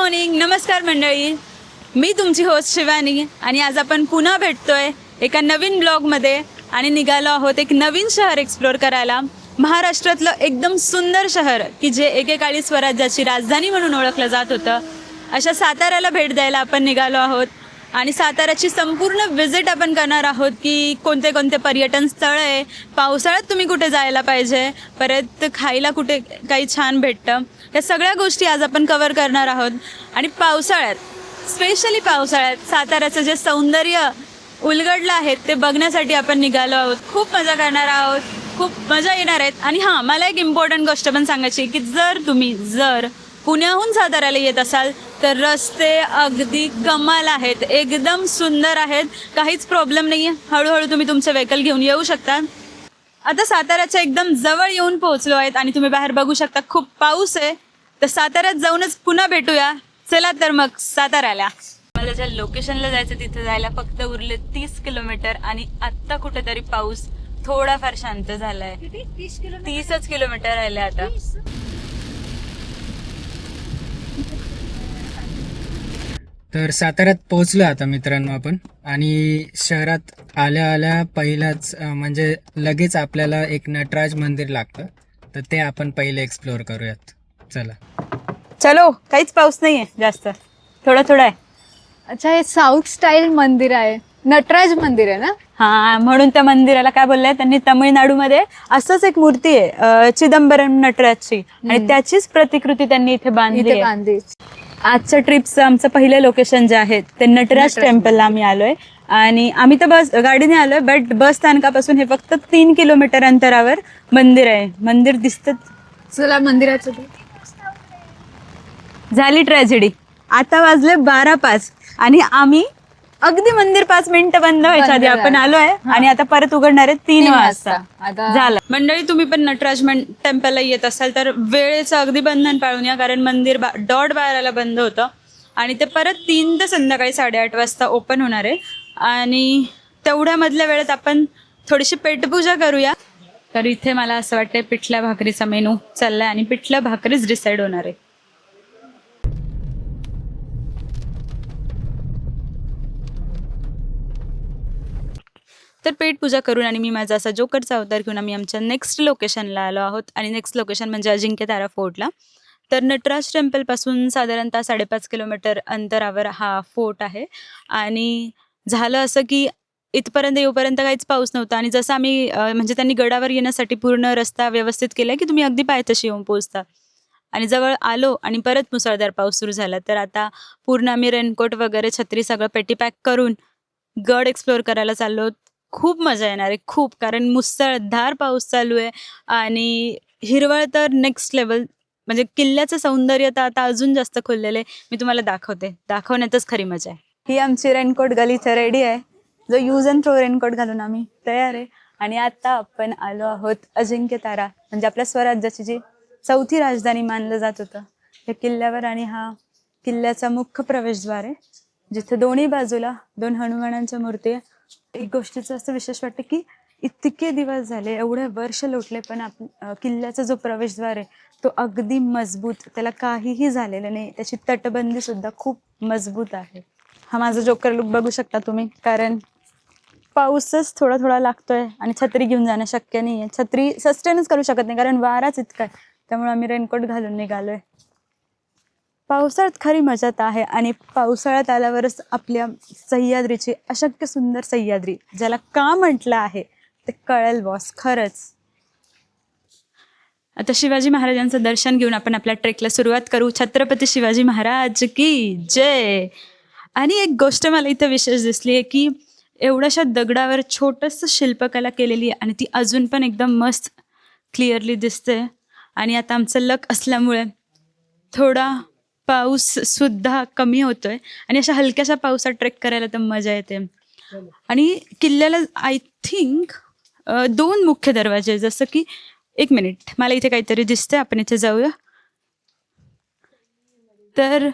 Morning, नमस्कार मंडळी. मी तुमची होस्ट शिवानी आणि आज आपण पुन्हा भेटतोय एका नवीन ब्लॉगमध्ये आणि निघालो आहोत एक नवीन शहर एक्सप्लोअर करायला. महाराष्ट्रातलं एकदम सुंदर शहर की जे एकेकाळी स्वराज्याची राजधानी म्हणून ओळखलं जात होतं, अशा साताऱ्याला भेट द्यायला आपण निघालो आहोत. आणि साताऱ्याची संपूर्ण विजिट आपण करणार आहोत की कोणते कोणते पर्यटन स्थळ आहे, पावसाळ्यात तुम्ही कुठे जायला पाहिजे, परत खायला कुठे काही छान भेटतं, या सगळ्या गोष्टी आज आपण कव्हर करणार आहोत. आणि पावसाळ्यात, स्पेशली पावसाळ्यात साताऱ्याचं जे सौंदर्य उलगडलं आहे ते बघण्यासाठी आपण निघालो आहोत. खूप मजा करणार आहोत, खूप मजा येणार आहेत. आणि हां, मला एक इम्पॉर्टंट गोष्ट पण सांगायची की जर पुण्याहून साताऱ्याला येत असाल तर रस्ते अगदी कमाल आहेत, एकदम सुंदर आहेत, काहीच प्रॉब्लेम नाही आहे. हळूहळू तुम्ही तुमचं व्हेकल घेऊन येऊ शकता. आता साताऱ्याच्या एकदम जवळ येऊन पोहोचलो आहेत आणि तुम्ही बाहेर बघू शकता खूप पाऊस आहे. तर साताऱ्यात जाऊनच पुन्हा भेटूया. चला तर मग साताऱ्याला. मला ज्या लोकेशनला जायचं तिथे जायला फक्त उरले 30 किलोमीटर आणि आत्ता कुठेतरी पाऊस थोडाफार शांत झालाय. 30च किलोमीटर राहिले आता. तर साताऱ्यात पोहोचलो आता मित्रांनो आपण. आणि शहरात आल्या आल्या पहिलाच म्हणजे लगेच आपल्याला एक नटराज मंदिर लागतं, तर ते आपण पहिले एक्सप्लोअर करूयात. चला चलो. काहीच पाऊस नाहीये जास्त, थोडा थोडा आहे. अच्छा, हे साऊथ स्टाईल मंदिर आहे, नटराज मंदिर आहे ना? हा, म्हणून त्या मंदिराला काय बोललंय त्यांनी, तामिळनाडूमध्ये असंच एक मूर्ती आहे चिदंबरम नटराजची आणि त्याचीच प्रतिकृती त्यांनी इथे बांधली आहे. बांधली. आजच्या ट्रिपचं आमचं पहिलं लोकेशन जे आहे ते नटराज टेम्पलला आम्ही आलोय. आणि आम्ही तर गाडीने आलोय, बट बस स्थानकापासून हे फक्त 3 किलोमीटर अंतरावर मंदिर आहे. मंदिर दिसतं. चला मंदिराचं. झाली ट्रॅजेडी. आता वाजले 12:05 आणि आम्ही अगदी मंदिर 5 मिनिटं बंद व्हायच्या आधी आपण आलोय आणि आता परत उघडणार आहे 3 वाजता. झालं. मंडळी, तुम्ही पण नटराज टेम्पलला येत असाल तर वेळेचं अगदी बंधन पाळून या, कारण मंदिर 12:12 बंद होतं आणि ते परत 3 ते संध्याकाळी 8:30 वाजता ओपन होणार आहे. आणि तेवढ्या मधल्या वेळेत आपण थोडीशी पेटपूजा करूया. तर इथे मला असं वाटतंय पिठल्या भाकरीचा मेनू चाललाय आणि पिठल्या भाकरीच डिसाईड होणार आहे. तर पेटपूजा करून आणि मी माझा असा जोकरचा अवतार घेऊन आम्ही आमच्या नेक्स्ट लोकेशनला आलो आहोत. आणि नेक्स्ट लोकेशन म्हणजे अजिंक्यतारा फोर्टला. तर नटराज टेम्पलपासून साधारणतः 5.5 किलोमीटर अंतरावर हा फोर्ट आहे. आणि झालं असं की इथपर्यंत येऊपर्यंत काहीच पाऊस नव्हता आणि जसं आम्ही म्हणजे त्यांनी गडावर येण्यासाठी पूर्ण रस्ता व्यवस्थित केला की तुम्ही अगदी पायथ्याशी येऊन पोहोचता. आणि जवळ आलो आणि परत मुसळधार पाऊस सुरू झाला. तर आता पूर्ण आम्ही रेनकोट वगैरे, छत्री सगळं पेटी पॅक करून गड एक्सप्लोअर करायला चाललो. खूप मजा येणार आहे, खूप, कारण मुसळधार पाऊस चालू आहे आणि हिरवळ तर नेक्स्ट लेवल. म्हणजे किल्ल्याचं सौंदर्य तर आता अजून जास्त खुललेलं आहे. मी तुम्हाला दाखवण्यातच खरी मजा आहे. ही आमची रेनकोट गल इथे रेडी आहे, जो यूज अँड थ्रो रेनकोट घालून आम्ही तयार आहे. आणि आता आपण आलो आहोत अजिंक्यतारा, म्हणजे आपल्या स्वराज्याची जी 4थी राजधानी मानलं जात होतं या किल्ल्यावर. आणि हा किल्ल्याचा मुख्य प्रवेशद्वार आहे, जिथे दोन्ही बाजूला 2 हनुमानांच्या मूर्ती आहे. एक गोष्टीचं असं विशेष वाटतं की इतके दिवस झाले, एवढे वर्ष लोटले, पण किल्ल्याचा जो प्रवेशद्वार आहे तो अगदी मजबूत, त्याला काहीही झालेलं नाही. त्याची तटबंदी सुद्धा खूप मजबूत आहे. हा माझा जोकर लुक बघू शकता तुम्ही, कारण पाऊसच थोडा थोडा लागतोय आणि छत्री घेऊन जाणं शक्य नाही आहे. छत्री सस्टेनच करू शकत नाही कारण वाराच इतका आहे. त्यामुळे आम्ही रेनकोट घालून निघालोय. पावसाळ्यात खरी मजात आहे आणि पावसाळ्यात आल्यावरच आपल्या सह्याद्रीची, अशक्य सुंदर सह्याद्री ज्याला का म्हटलं आहे ते कळेल बॉस, खरंच. आता शिवाजी महाराजांचं दर्शन घेऊन आपण आपल्या ट्रेकला सुरुवात करू. छत्रपती शिवाजी महाराज की जय. आणि एक गोष्ट मला इथं विशेष दिसली आहे की एवढ्याशा दगडावर छोटंसं शिल्पकला केलेली आहे आणि ती अजून पण एकदम मस्त क्लिअरली दिसते. आणि आता आमचं लक असल्यामुळे थोडा पाऊस सुद्धा कमी होतोय आणि अशा हलक्याशा पावसात ट्रेक करायला तर मजा येते. आणि किल्ल्याला आय थिंक 2 मुख्य दरवाजे, जसं की, एक मिनिट, मला इथे काहीतरी दिसतंय, आपण इथे जाऊया. तर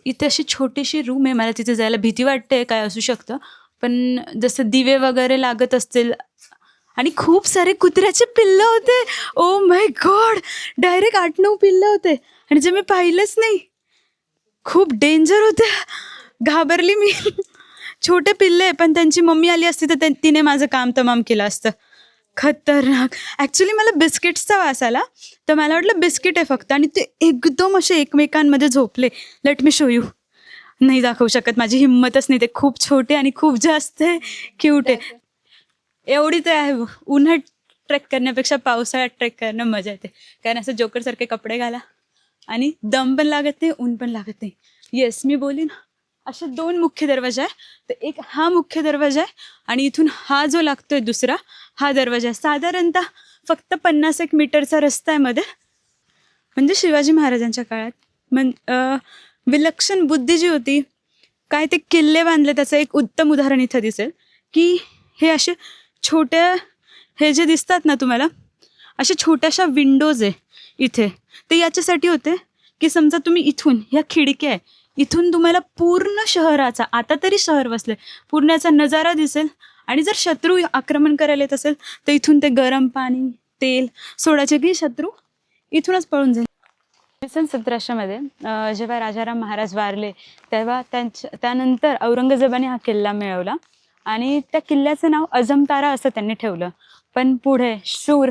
इथे अशी छोटीशी रूम आहे, मला तिथे जायला भीती वाटते काय असू शकतं, पण जसं दिवे वगैरे लागत असतील. आणि खूप सारे कुत्र्याचे पिल्लं होते. ओ माय गॉड, डायरेक्ट 8-9 पिल्लं होते आणि जे मी पाहिलंच नाही. खूप डेंजर होते, घाबरली मी. छोटे पिल्ले, पण त्यांची मम्मी आली असती तर तिने माझं काम तमाम केलं असतं. खतरनाक. ॲक्च्युली मला बिस्किट्सचा वास आला, तर मला वाटलं बिस्किट आहे फक्त, आणि ते एकदम असे एकमेकांमध्ये झोपले. Let me show you. नाही दाखवू शकत, माझी हिंमतच नाही. ते खूप छोटे आणि खूप जास्त क्यूट आहे. एवढी तर आहे. उन्हात ट्रेक करण्यापेक्षा पावसाळ्यात ट्रेक करणं मजा येते, कारण असं जोकरसारखे कपडे घाला आणि दम पण लागत नाही, ऊन पण लागत नाही. येस, मी बोलीन असे 2 मुख्य दरवाजा आहे. तर एक हा मुख्य दरवाजा आहे, आणि इथून हा जो लागतोय दुसरा, हा दरवाजा आहे. साधारणतः फक्त 50 मीटरचा रस्ता आहे मध्ये. म्हणजे शिवाजी महाराजांच्या काळात विलक्षण बुद्धी जी होती, काय ते किल्ले बांधले, त्याचं एक उत्तम उदाहरण इथं दिसेल. की हे असे छोट्या, हे जे दिसतात ना तुम्हाला, अशा छोट्याशा विंडोज आहे इथे. ते याच्यासाठी होते की समजा तुम्ही इथून, ह्या खिडक्या आहे, इथून तुम्हाला पूर्ण शहराचा, आता तरी शहर वसले, पूर्णाचा नजारा दिसेल. आणि जर शत्रू आक्रमण करायला येत असेल तर इथून ते गरम पाणी, तेल सोडायचे की शत्रू इथूनच पळून जाईल. 1700 मध्ये जेव्हा राजाराम महाराज वारले, तेव्हा त्यानंतर औरंगजेबाने हा किल्ला मिळवला, आणि त्या किल्ल्याचं नाव अजमतारा असं त्यांनी ठेवलं. पण पुढे शूर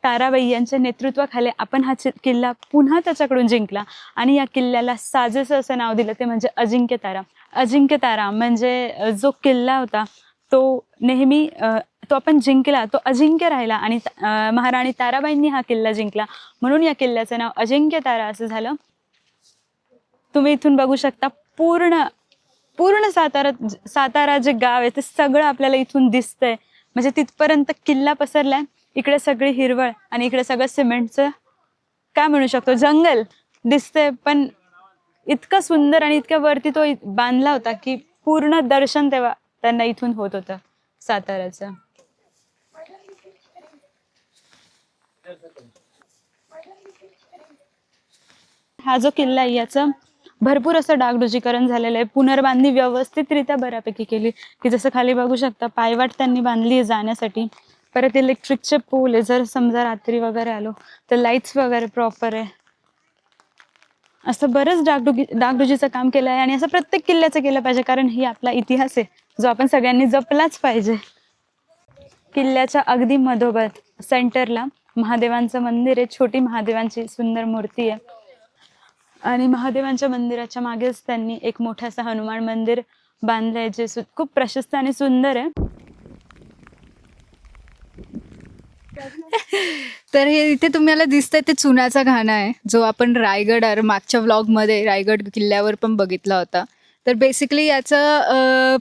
ताराबाई यांच्या नेतृत्वाखाली आपण हा किल्ला पुन्हा त्याच्याकडून जिंकला, आणि या किल्ल्याला साजेसं असं नाव दिलं, ते म्हणजे अजिंक्यतारा. अजिंक्यतारा म्हणजे जो किल्ला होता तो नेहमी तो आपण जिंकला, तो अजिंक्य राहिला, आणि महाराणी ताराबाईंनी हा किल्ला जिंकला, म्हणून या किल्ल्याचं नाव अजिंक्यतारा असं झालं. तुम्ही इथून बघू शकता, पूर्ण पूर्ण सातारा जे गाव आहे ते सगळं आपल्याला इथून दिसतंय. म्हणजे तिथपर्यंत किल्ला पसरलाय. इकडे सगळी हिरवळ, आणि इकडे सगळं सिमेंटचं, काय म्हणू शकतो, जंगल दिसतंय. पण इतकं सुंदर आणि इतक्या वरती तो बांधला होता की पूर्ण दर्शन तेव्हा त्यांना इथून होत होतं साताऱ्याचं. हा जो किल्ला आहे याचं भरपूर असं डागडुजीकरण झालेलं आहे. पुनर्बांधणी व्यवस्थितरित्या बऱ्यापैकी केली, की जसं खाली बघू शकता पायवाट त्यांनी बांधली आहे जाण्यासाठी. परत इलेक्ट्रिकचे पोल आहे, जर समजा रात्री वगैरे आलो तर लाईट्स वगैरे प्रॉपर आहे. असं बरंच डागडुजीचं काम केलं आहे, आणि असं प्रत्येक किल्ल्याचं केलं पाहिजे, कारण ही आपला इतिहास आहे जो आपण सगळ्यांनी जपलाच पाहिजे. किल्ल्याच्या अगदी मधोमध सेंटरला महादेवांचं मंदिर आहे. छोटी महादेवांची सुंदर मूर्ती आहे, आणि महादेवांच्या मंदिराच्या मागेच त्यांनी एक मोठं असं हनुमान मंदिर बांधलंय, जे खूप प्रशस्त आणि सुंदर आहे. तर हे इथे तुम्हाला दिसतंय ते चुनाचा घाणा आहे, जो आपण मागच्या व्लॉगमध्ये रायगड किल्ल्यावर पण बघितला होता. तर बेसिकली याचं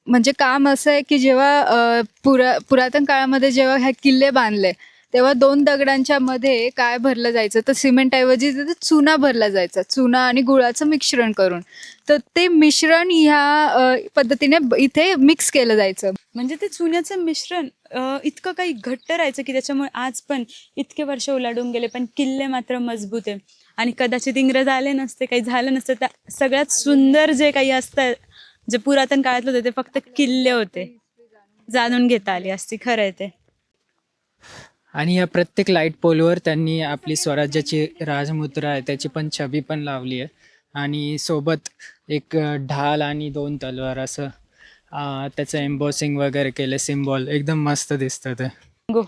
म्हणजे काम असं आहे की जेव्हा पुरातन काळामध्ये जेव्हा ह्या किल्ले बांधले, तेव्हा 2 दगडांच्या मध्ये काय भरलं जायचं, तर सिमेंटऐवजी तिथे चुना भरला जायचा, चुना आणि गुळाचं मिश्रण करून. तर ते मिश्रण ह्या पद्धतीने इथे मिक्स केलं जायचं. म्हणजे ते चुन्याचं मिश्रण इतकं काही घट्ट राहायचं की त्याच्यामुळे आज पण इतके वर्ष ओलांडून गेले, पण किल्ले मात्र मजबूत आहे. आणि कदाचित इंग्रज आले नसते, काही झालं नसतं, त्या सगळ्यात सुंदर जे काही असतं, जे पुरातन काळातलं होते, ते फक्त किल्ले होते, जाणून घेता आली असती. खरं आहे ते. आणि या प्रत्येक लाईट पोलवर त्यांनी आपली स्वराज्याची राजमुद्रा आहे त्याची पण छबी पण लावली आहे, आणि सोबत एक ढाल आणि 2 तलवार असं त्याचं एम्बॉसिंग वगैरे केलं, सिम्बॉल एकदम मस्त दिसतं ते. गो,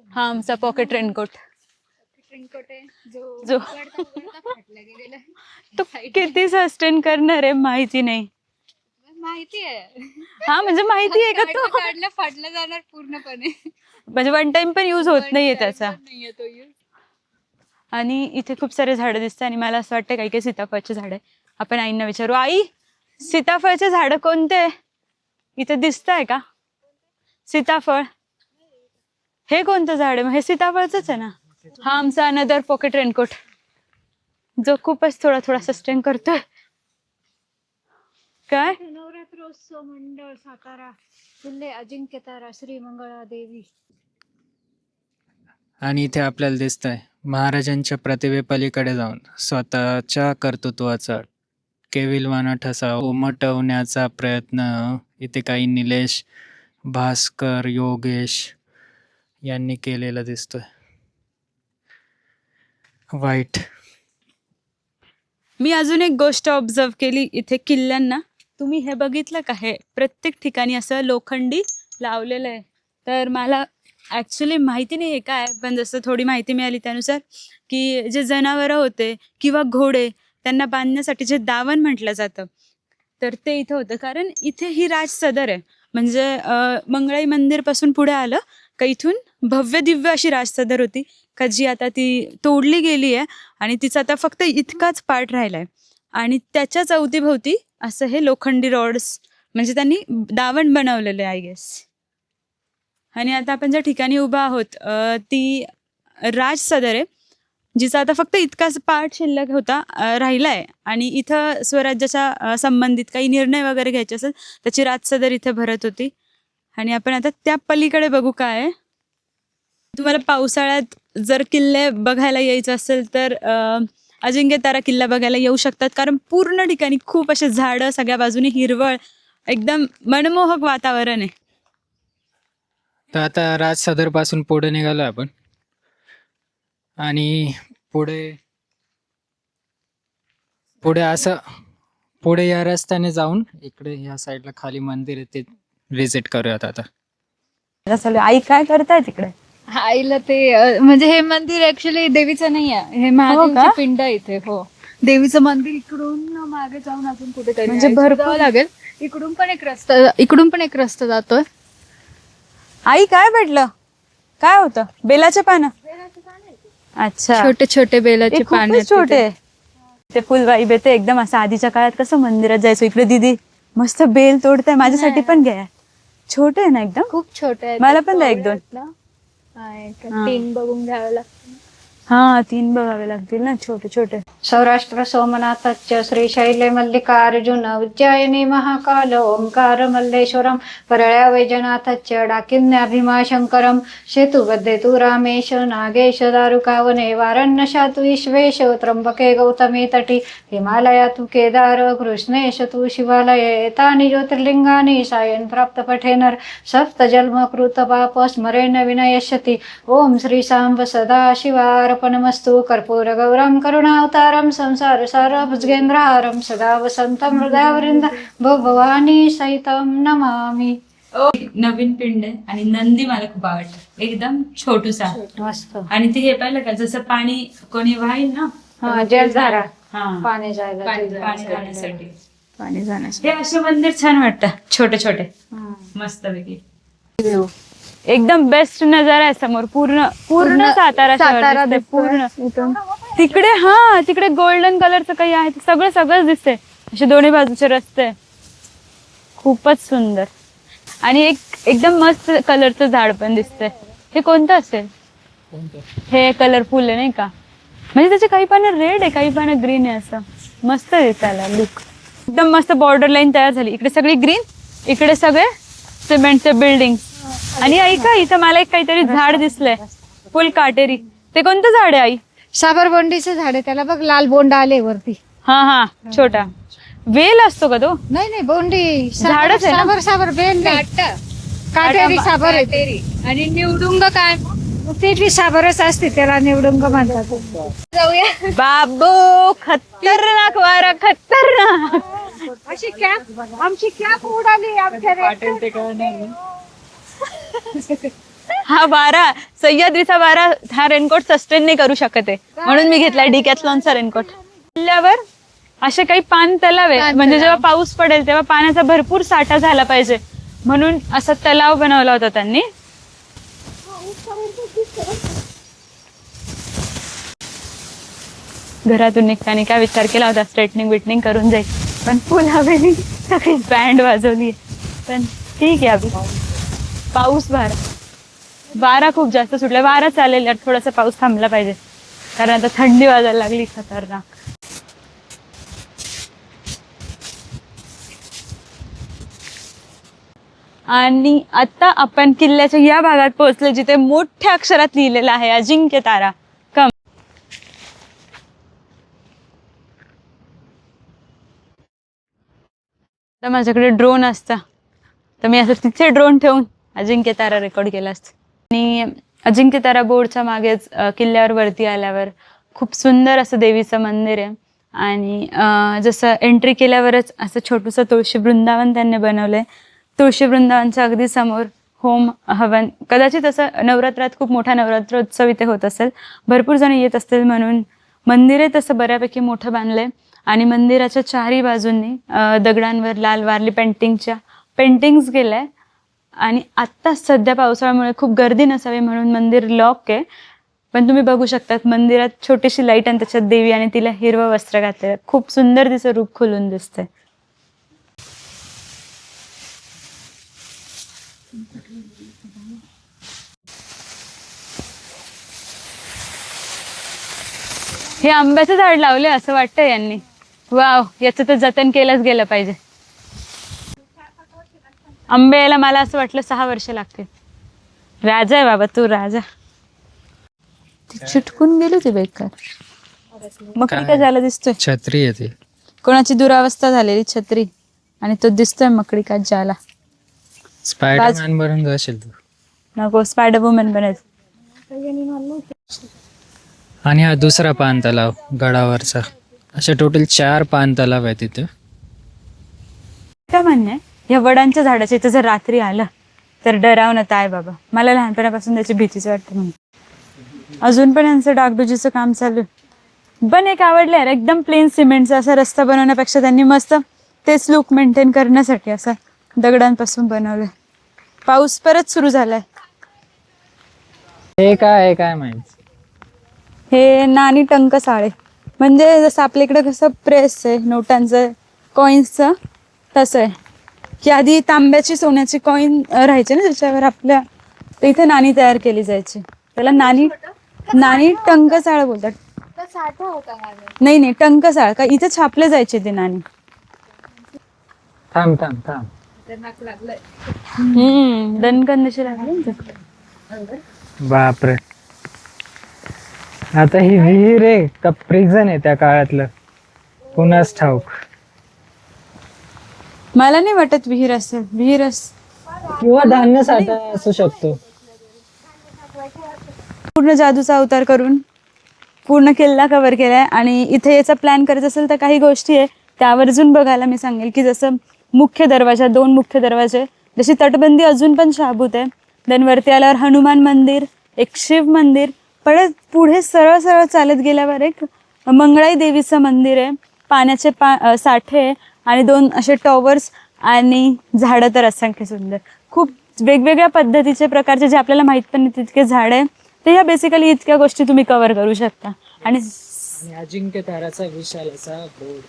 हा आमचा पॉकेट रेनकोट जो तो किती सस्टेन करणार आहे माहिती नाही. माहिती आहे, हा म्हणजे माहिती आहे का तो, फाटला जाणार पूर्णपणे, म्हणजे वन टाइम पण यूज होत नाहीये त्याचा. नाहीये तो यूज. आणि इथे खूप सारे झाडं दिसतात, आणि मला असं वाटतं काही काही सीताफळचे झाड आहे. आपण आईंना विचारू, आई सीताफळचे झाडं कोणते इथे दिसत आहे का? सीताफळ हे कोणतं झाड आहे? हे सीताफळच आहे ना. हा आमचा अनदर पॉकेट रेनकोट, जो खूपच थोडा थोडा सस्टेन करतोय. काय नवरात्रोत्सव मंडळ सातारा किल्ले अजिंक्यतारा श्री मंगळा देवी. आणि इथे आपल्याला दिसतंय महाराजांच्या प्रतिभेपलीकडे जाऊन स्वतःच्या कर्तृत्वाचा केविलवाणा ठसा उमटवण्याचा प्रयत्न इथे काही निलेश, भास्कर, योगेश यांनी केलेला दिसतोय. वाईट. मी अजून एक गोष्ट ऑब्झर्व केली इथे किल्ल्यांना. तुम्ही हे बघितलं का, हे प्रत्येक ठिकाणी असं लोखंडी लावलेलं आहे. तर मला ॲक्च्युली माहिती नाही आहे काय, पण जसं थोडी माहिती मिळाली त्यानुसार की जे जनावरं होते किंवा घोडे त्यांना बांधण्यासाठी जे दावण म्हटलं जातं, तर ते इथं होतं. कारण इथे ही राज सदर आहे. म्हणजे मंगळाई मंदिरपासून पुढे आलं का इथून भव्य दिव्य अशी राज सदर होती का, जी आता ती तोडली गेली आहे आणि तिचा आता फक्त इतकाच पार्ट राहिला आहे. आणि त्याच्याच अवतीभोवती असं हे लोखंडी रॉड्स म्हणजे त्यांनी दावण बनवलेलं आहे आय गेस. आणि आता आपण ज्या ठिकाणी उभा आहोत ती राज सदर आहे, जिचा आता फक्त इतकाच पार्ट शिल्लक होता राहिला आहे. आणि इथं स्वराज्याच्या संबंधित काही निर्णय वगैरे घ्यायचे असेल त्याची राज सदर इथे भरत होती. आणि आपण आता त्या पलीकडे बघू काय आहे. तुम्हाला पावसाळ्यात जर किल्ले बघायला यायचं असेल तर अजिंक्यतारा किल्ला बघायला येऊ शकतात. कारण पूर्ण ठिकाणी खूप असे झाडं, सगळ्या बाजूने हिरवळ, एकदम मनमोहक वातावरण आहे. तर आता राज सदर पासून पुढे निघालो आपण आणि पुढे पुढे असं पुढे या रस्त्याने जाऊन इकडे या साईडला खाली मंदिर आहे, ते व्हिजिट करूयात आता. आई काय करताय तिकडे? आईला ते म्हणजे हे मंदिर ऍक्च्युली देवीचं नाही आहे, हे महादेवची पिंड आहे इथे. हो, देवीचं मंदिर इकडून मागे जाऊन अजून कुठेतरी म्हणजे आहे. भरपूर जावं लागेल. इकडून पण एक रस्ता जातोय. आई काय भेटलं? काय होतं? बेलाचे पानं? अच्छा, छोटे छोटे बेलाचे हे खूपच पाने छोटे. ते फुल वाईब येते एकदम. असं आधीच्या काळात कसं मंदिरात जायचो, इकडे दीदी मस्त बेल तोडताय, माझ्यासाठी पण घ्या. छोटे आहे ना एकदम? खूप छोटे आहेत. मला पण द्या एक दोन. तीन बघून घ्यावं लागतं. हा, 3 बघावे लागतील ना, छोटे छोटे. सौराष्ट्र सोमनाथच्च श्रीशैले मल्लिकार्जुन उज्जयिनी महाकाल ओंकार मल्लेश्वरम परळ्या वैजनाथच्च डाकिन्याभिमाशंकरम सेतुबद्धे तु रामेश नागेश दारुकावने वारण्यशा तु ईश्वेश त्र्यंबके गौतमी तटी हिमालया तु केदार कृष्णेश तु शिवालये एतानि ज्योतिर्लिंगानि सायं प्राप्त पठेनर सप्त जन्म कृत पाप स्मरेण विनयष्यति. ओम श्री सांब सदा शिवार्पणमस्तु. कर्पूर गौरम करुणावतारम संसार सार भुजगेंद्रहारम सदा वसंतम हृदयावृंद भवानी सहितम नमामि. नवीन पिंड आहे आणि नंदी मला खूप आवडतं, एकदम छोटूसा. मस्त. आणि ते हे पाहिलं का, जसं पाणी कोणी वाहील ना, हा, जलधारा हा, पाणी जायला पाणी जाण्यासाठी. पाणी जाण्यासाठी हे असे मंदिर छान वाटतं, छोटे छोटे, मस्त पैकी. एकदम बेस्ट नजारा आहे समोर. पूर्ण पूर्ण सातारा शहर दिसतंय, पूर्ण. तिकडे हा, तिकडे गोल्डन कलरचं काही आहे, सगळंच दिसतंय. असे दोन्ही बाजूचे रस्ते, खूपच सुंदर. आणि एक एकदम मस्त कलरचं झाड पण दिसतंय. हे कोणतं असेल? हे कलरफुल आहे नाही का, म्हणजे त्याचे काही पानं रेड आहे, काही पानं ग्रीन आहे. असं मस्त दिसायला लुक. एकदम मस्त बॉर्डर लाईन तयार झाली. इकडे सगळी ग्रीन, इकडे सगळे सिमेंटचे बिल्डिंग. आणि ऐका, इथं मला एक काहीतरी झाड दिसलंय, फुल काटेरी. ते कोणतं झाड आहे आई? साबरबोंडीचं झाड आहे, त्याला बघ लाल बोंड आले वरती. हा, छोटा वेल असतो का तो? नाही बोंडी झाडच आहे ना? साबर बेल काटेरी साबर आहे. आणि निवडुंग काय? ते बी साबरच असते, त्याला निवडुंग म्हणतात. जाऊया. बाबो, खतरनाक वारा, खतरनाक. अशी कॅप, आमची कॅप उडाली आमच्या. हा वारा, सह्याद्रीचा वारा, हा रेनकोट सस्टेन नाही करू शकत आहे, म्हणून मी घेतला डिकॅथलॉनचा रेनकोट. किल्ल्यावर असे काही पान तलाव आहे, म्हणजे जेव्हा पाऊस पडेल तेव्हा पाण्याचा भरपूर साठा झाला पाहिजे, म्हणून असा तलाव बनवला होता त्यांनी. घरातून निघताना काय विचार केला होता, स्ट्रेटनिंग बिटनिंग करून जाईल, पण फुल हवेली सगळी बँड वाजवली. पण ठीक आहे, अभि पाऊस वारा खूप जास्त सुटला. वारा चालेल यार, थोडासा पाऊस थांबला पाहिजे, कारण आता थंडी वाजायला लागली खतरनाक. आणि आता आपण किल्ल्याच्या या भागात पोहोचलो, जिथे मोठ्या अक्षरात लिहिलेलं आहे अजिंक्यतारा. कम. तर माझ्याकडे ड्रोन असता तर मी असं तिथे ड्रोन ठेवून अजिंक्यतारा रेकॉर्ड केला असता. आणि अजिंक्यतारा बोर्डच्या मागेच किल्ल्यावर वरती आल्यावर खूप सुंदर असं देवीचं मंदिर आहे. आणि जसं एंट्री केल्यावरच असं छोटंसं तुळशी वृंदावन त्यांनी बनवलं आहे. तुळशी वृंदावनच्या अगदी समोर होम हवन, कदाचित असं नवरात्रात खूप मोठा नवरात्रोत्सव इथे होत असेल, भरपूर जण येत असतील म्हणून. मंदिर तसं बऱ्यापैकी मोठं बांधलं आहे आणि मंदिराच्या चारही बाजूंनी दगडांवर लाल वारली पेंटिंग्स केल्या आहे. आणि आत्ता सध्या पावसाळ्यामुळे खूप गर्दी नसावी म्हणून मंदिर लॉक आहे, पण तुम्ही बघू शकतात मंदिरात छोटीशी लाईट आणि त्याच्यात देवी आणि तिला हिरवं वस्त्र घातलेलं, खूप सुंदर तिचं रूप खुलून दिसतंय. हे आंब्याचं झाड लावले असं वाटतंय यांनी. वाव, याचं तर जतन केलंच गेलं पाहिजे. आंबे यायला मला असं वाटलं 6 वर्ष लागतील. राजा आहे बाबा तू, राजा. ती चिटकून गेली होती बेकार. मग काय झालं दिसतोय? छत्री येते. कोणाची दुरावस्था झालेली छत्री आणि तो दिसतोय मकडी का जाला. स्पायडरमॅन बनून जाशील तू. नको, स्पायडर वुमन बनायचं. आणि हा दुसरा पान तलाव गडावरचा. असे टोटल 4 पान तलाव आहे तिथे. काय म्हणणं आहे, या वडांच्या झाडाच्या इथं जर रात्री आलं तर डरावणं आहे बाबा. मला लहानपणापासून त्याची भीतीच वाटते म्हणून. अजून पण यांचं डागडुजीचं काम चालू आहे. पण एक आवडलं यार, एकदम प्लेन सिमेंटचा असा रस्ता बनवण्यापेक्षा त्यांनी मस्त तेच लुक मेंटेन करण्यासाठी असा दगडांपासून बनवलंय. पाऊस परत सुरू झालाय. हे काय माहिती. हे नाणी टंकसाळे, म्हणजे जसं आपल्या इकडे कसं प्रेस आहे नोटांचं कॉईन्सचं, तसं आहे की आधी तांब्याची सोन्याची कॉईन राहायचे ना त्याच्यावर आपल्या, तर इथे नाणी तयार केली जायची. त्याला नाणी टंकसाळ बोलतात. नाही टंकसाळ का, इथे छापले जायचे ते नाणी. थांब. दणकन दिशी लागली. बापरे. आता ही विहीर आहे का प्रिझन आहे त्या काळातलं, कुणास ठाऊक. मला नाही वाटत विहीर असेल. किंवा धान्य साठा असू शकतो. पूर्ण जादूचा अवतार करून पूर्ण किल्ला कव्हर केलाय. आणि इथे याचा प्लॅन करत असेल तर काही गोष्टी आहे त्या आवर्जून बघायला मी सांगेल, की जसं मुख्य दरवाजा, 2 मुख्य दरवाजे, जशी तटबंदी अजून पण शाबूत आहे. देन वरती आल्यावर हनुमान मंदिर, एक शिव मंदिर, परत पुढे सरळ चालत गेल्यावर एक मंगळाई देवीचं मंदिर आहे, पाण्याचे साठे आणि 2 असे टॉवर्स आणि झाडं तर असंख्य सुंदर. खूप वेगवेगळ्या पद्धतीचे प्रकारचे जे आपल्याला माहीत पण नाही तितके झाड आहे. तर ह्या बेसिकली इतक्या गोष्टी तुम्ही कव्हर करू शकता. आणि अजिंक्य ताराचा विशाल असा बोर्ड,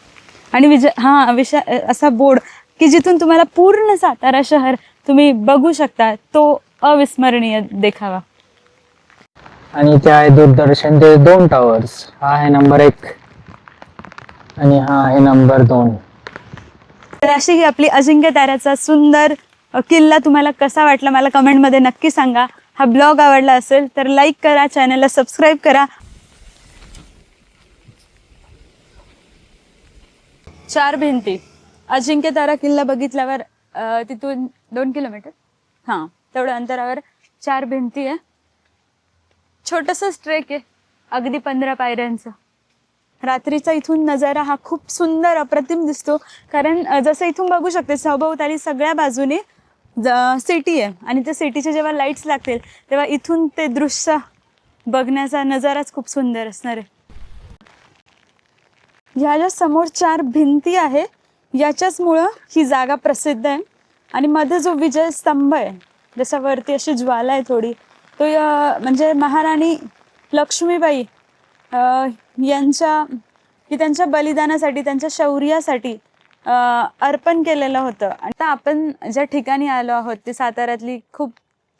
आणि असा बोर्ड की जिथून तुम्हाला पूर्ण सातारा शहर तुम्ही बघू शकता. तो अविस्मरणीय देखावा. आणि ते आहे दूरदर्शन, ते 2 टॉवर्स. हा आहे नंबर 1 आणि हा आहे नंबर 2. तर अशी ही आपली अजिंक्य ताऱ्याचा सुंदर किल्ला तुम्हाला कसा वाटला मला कमेंटमध्ये नक्की सांगा. हा ब्लॉग आवडला असेल तर लाईक करा, चॅनलला सबस्क्राईब करा. 4 भिंती. अजिंक्य तारा किल्ला बघितल्यावर तिथून 2 किलोमीटर तेवढ्या अंतरावर 4 भिंती आहे. छोटंसंच ट्रेक आहे, अगदी 15 पायऱ्यांचं. रात्रीचा इथून नजारा हा खूप सुंदर अप्रतिम दिसतो, कारण जसं इथून बघू शकते सभोवताली सगळ्या बाजूने सिटी आहे आणि त्या सिटीचे जेव्हा लाईट्स लागतील तेव्हा इथून ते दृश्य बघण्याचा नजाराच खूप सुंदर असणार आहे. ह्या ज्या समोर 4 भिंती आहे याच्याचमुळं ही जागा प्रसिद्ध आहे. आणि मध्ये जो विजय स्तंभ आहे, जसा वरती अशी ज्वाला आहे थोडी, तो म्हणजे महाराणी लक्ष्मीबाई त्यांच्या बलिदानासाठी, त्यांच्या शौर्यासाठी अर्पण केलेलं होतं. आता आपण ज्या ठिकाणी आलो आहोत ती साताऱ्यातली खूप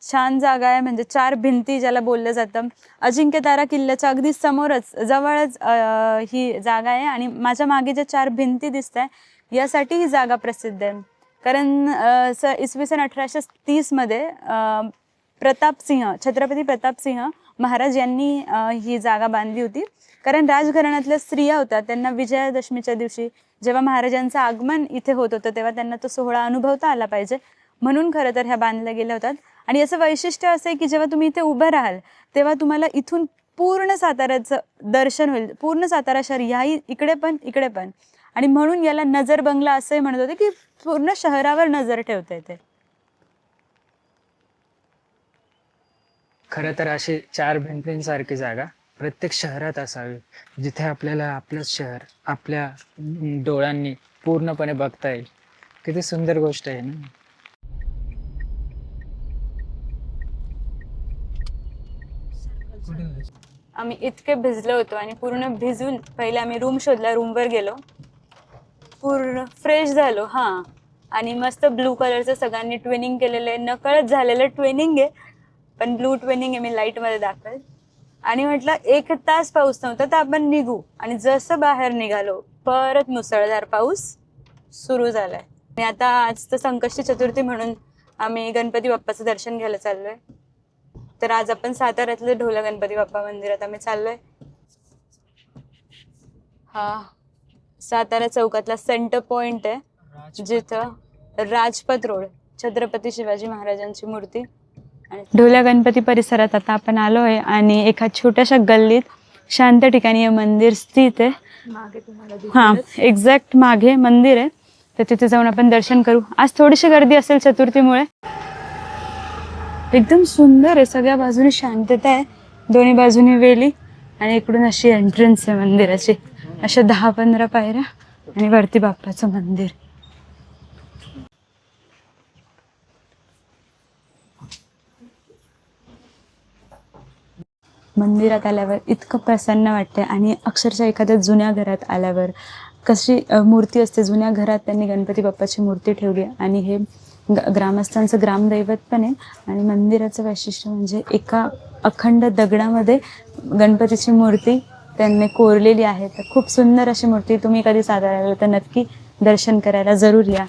छान जागा आहे, म्हणजे 4 भिंती ज्याला बोललं जातं. अजिंक्य तारा किल्ल्याच्या अगदी समोरच जवळच ही जागा आहे. आणि माझ्या मागे ज्या 4 भिंती दिसत आहे यासाठी ही जागा प्रसिद्ध आहे. कारण इसवी सन 1830मध्ये छत्रपती प्रतापसिंह महाराज यांनी ही जागा बांधली होती. कारण राजघराण्यातल्या स्त्रिया होत्या, त्यांना विजयादशमीच्या दिवशी जेव्हा महाराजांचं आगमन इथे होत होतं तेव्हा त्यांना तो सोहळा अनुभवता आला पाहिजे म्हणून खरं तर ह्या बांधल्या गेल्या होतात. आणि याचं वैशिष्ट्य असं आहे की जेव्हा तुम्ही इथे उभं राहाल तेव्हा तुम्हाला इथून पूर्ण साताऱ्याचं दर्शन होईल, पूर्ण सातारा शहर याही इकडे पण. आणि म्हणून याला नजर बंगला असंही म्हणत होते की पूर्ण शहरावर नजर ठेवता येते. खरं तर अशी 4 भिंतींसारखी जागा प्रत्येक शहरात असावी, जिथे आपल्याला आपलं शहर आपल्या डोळ्यांनी पूर्णपणे बघता येईल. किती सुंदर गोष्ट आहे ना. आम्ही इतके भिजलो होतो आणि पूर्ण भिजून पहिले आम्ही रूम शोधला, रूमवर गेलो, पूर्ण फ्रेश झालो. हां, आणि मस्त ब्लू कलरचं सगळ्यांनी ट्विनिंग केलेलं आहे, नकळत झालेलं ट्विनिंग आहे, पण ब्लू ट्विनिंग आहे, मी लाईटमध्ये दाखवेल. आणि म्हटलं 1 तास पाऊस नव्हता तर आपण निघू, आणि जसं बाहेर निघालो परत मुसळधार पाऊस सुरू झालाय. आणि आता आज तर संकष्टी चतुर्थी म्हणून आम्ही गणपती बाप्पाचं दर्शन घ्यायला चाललोय. तर आज आपण साताऱ्यातले ढोला गणपती बाप्पा मंदिरात आम्ही चाललोय. हा सातारा चौकातला सेंटर पॉइंट आहे, जिथं राजपथ रोड, छत्रपती शिवाजी महाराजांची मूर्ती. आणि ढोला गणपती परिसरात आता आपण आलोय आणि एका छोट्याशा गल्लीत शांत ठिकाणी हे मंदिर स्थित आहे. हां, एक्झॅक्ट मागे मंदिर आहे, तर तिथे जाऊन आपण दर्शन करू. आज थोडीशी गर्दी असेल चतुर्थीमुळे. एकदम सुंदर आहे, सगळ्या बाजूने शांतता आहे, दोन्ही बाजूने वेली, आणि इकडून अशी एंट्रन्स आहे मंदिराची. अशा 10-15 पायऱ्या आणि वरती बाप्पाचं मंदिर. मंदिरात आल्यावर इतकं प्रसन्न वाटते, आणि अक्षरशः एखाद्या जुन्या घरात आल्यावर कशी मूर्ती असते, जुन्या घरात त्यांनी गणपती बाप्पाची मूर्ती ठेवली, आणि हे ग्रामस्थांचं ग्रामदैवत पण आहे. आणि मंदिराचं वैशिष्ट्य म्हणजे एका अखंड दगडामध्ये गणपतीची मूर्ती त्यांनी कोरलेली आहे. तर खूप सुंदर अशी मूर्ती. तुम्ही कधी साताऱ्याला तर नक्की दर्शन करायला जरूर या.